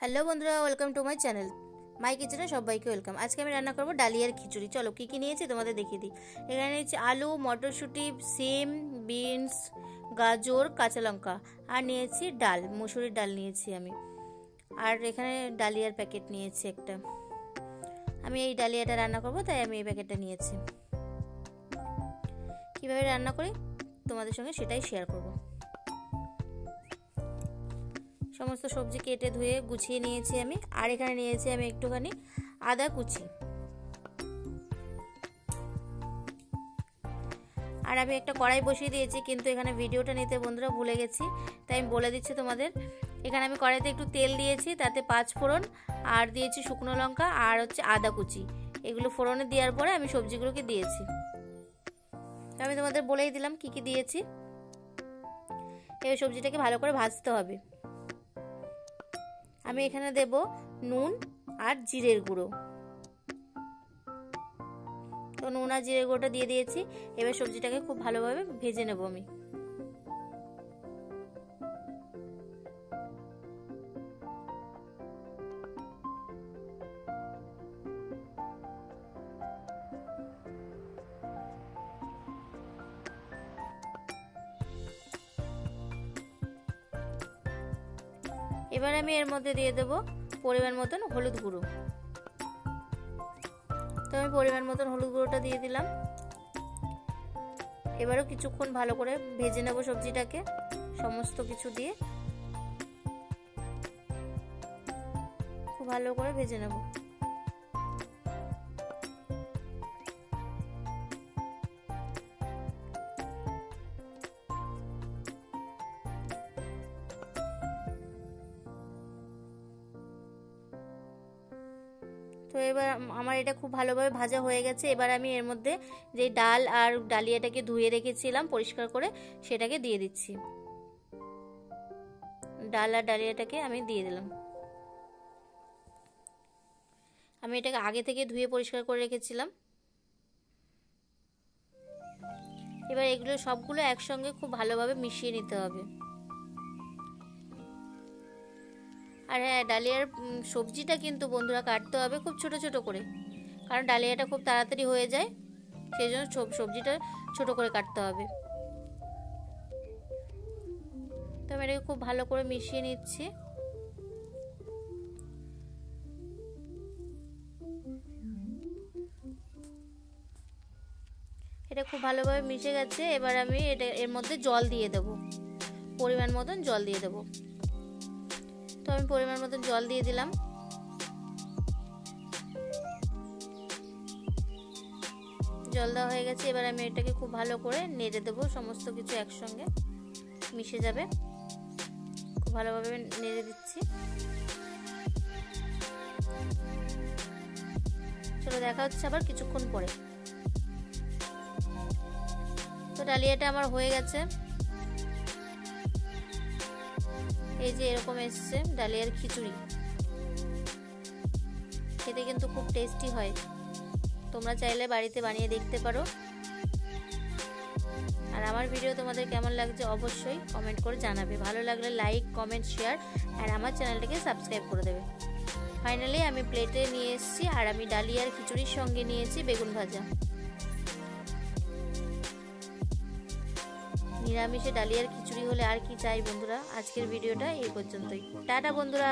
Hello বন্ধুরা, welcome to my channel my কিচেনে সবাইকে ওয়েলকাম। আজকে আমি রান্না করব ডালিয়ার খিচুড়ি। চলো কী কী নিয়েছি তোমাদের দেখিয়ে দিই। এখানে নিয়েছি আলু, মটরশুঁটি, সিম, বিনস, গাজর, কাঁচা লঙ্কা, আর নিয়েছি ডাল, মুসুরির ডাল নিয়েছি আমি। আর এখানে ডালিয়ার প্যাকেট নিয়েছি একটা। আমি এই ডালিয়াটা রান্না করব, তাই আমি এই প্যাকেটটা নিয়েছি। কীভাবে রান্না করি তোমাদের সঙ্গে সেটাই শেয়ার করব। সমস্ত সবজি কেটে ধুয়ে গুছিয়ে নিয়েছি আমি। আর এখানে নিয়েছি আমি একটুখানি আদা কুচি। আর আমি একটা কড়াই বসিয়ে দিয়েছি, কিন্তু এখানে ভিডিওটা নিতে বন্ধুরা ভুলে গেছি, তাই আমি বলে দিচ্ছি তোমাদের। এখানে আমি কড়াইতে একটু তেল দিয়েছি, তাতে 5 ফোড়ন আর দিয়েছি শুকনো লঙ্কা আর হচ্ছে আদা কুচি। এগুলো ফোড়নে দেওয়ার পরে আমি সবজিগুলোকে দিয়েছি। আমি তোমাদের বলেই দিলাম কি কি দিয়েছি। এই সবজিটাকে ভালো করে ভাজতে হবে। আমি এখানে দেব নুন আর জিরের গুঁড়ো। তো নুন আর জিরের গুঁড়োটা দিয়ে দিয়েছি। এবার সবজিটাকে খুব ভালোভাবে ভেজে নেব আমি। এবার আমি এর মধ্যে দিয়ে দেব পরিমাণ মতন হলুদ গুঁড়ো। তো আমি পরিমাণ মতন হলুদ গুঁড়োটা দিয়ে দিলাম। এবারও কিছুক্ষণ ভালো করে ভেজে নেব সবজিটাকে, সমস্ত কিছু দিয়ে খুব ভালো করে ভেজে নেব। তো এবার আমার এটা খুব ভালোভাবে ভাজা হয়ে গেছে। এবার আমি এর মধ্যে যে ডাল আর ডালিয়াটাকে ধুয়ে রেখেছিলাম পরিষ্কার করে, সেটাকে দিয়ে দিচ্ছি। ডাল আর ডালিয়াটাকে আমি দিয়ে দিলাম। আমি এটাকে আগে থেকে ধুয়ে পরিষ্কার করে রেখেছিলাম। এবার এগুলো সবগুলো একসঙ্গে খুব ভালোভাবে মিশিয়ে নিতে হবে। আর হ্যাঁ, ডালিয়ার সবজিটা কিন্তু বন্ধুরা কাটতে হবে খুব ছোট ছোট করে, কারণ ডালিয়াটা খুব তাড়াতাড়ি হয়ে যায়, সেই জন্য সবজিটা ছোট করে কাটতে হবে। তো আমি এটাকে খুব ভালো করে মিশিয়ে নিচ্ছি। এটা খুব ভালোভাবে মিশে গেছে। এবার আমি এর মধ্যে জল দিয়ে দেব, পরিমাণ মতন জল দিয়ে দেব। তো আমি পরিমাণ মতন জল দিয়ে দিলাম। জল দেওয়া হয়ে গেছে। এবার আমি এটাকে খুব ভালো করে নেড়ে দেবো, সমস্ত কিছু একসঙ্গে মিশে যাবে। খুব ভালোভাবে নেড়ে দিচ্ছি। চলো দেখা হচ্ছে আবার কিছুক্ষণ পরে। তো ডালিয়াটা আমার হয়ে গেছে, এই যে এরকম এসছে ডালিয়ার খিচুড়ি। খেতে কিন্তু খুব টেস্টি হয়, তোমরা চাইলে বাড়িতে বানিয়ে দেখতে পারো। আর আমার ভিডিও তোমাদের কেমন লাগছে অবশ্যই কমেন্ট করে জানাবে। ভালো লাগলে লাইক, কমেন্ট, শেয়ার আর আমার চ্যানেলটাকে সাবস্ক্রাইব করে দেবে। ফাইনালি আমি প্লেটে নিয়ে এসেছি, আর আমি ডালিয়ার খিচুড়ির সঙ্গে নিয়েছি বেগুন ভাজা। নিরামিষে ডালিয়ার খিচুড়ি হলে আর কি চাই বন্ধুরা। আজকের ভিডিওটা এই পর্যন্তই। টাটা বন্ধুরা।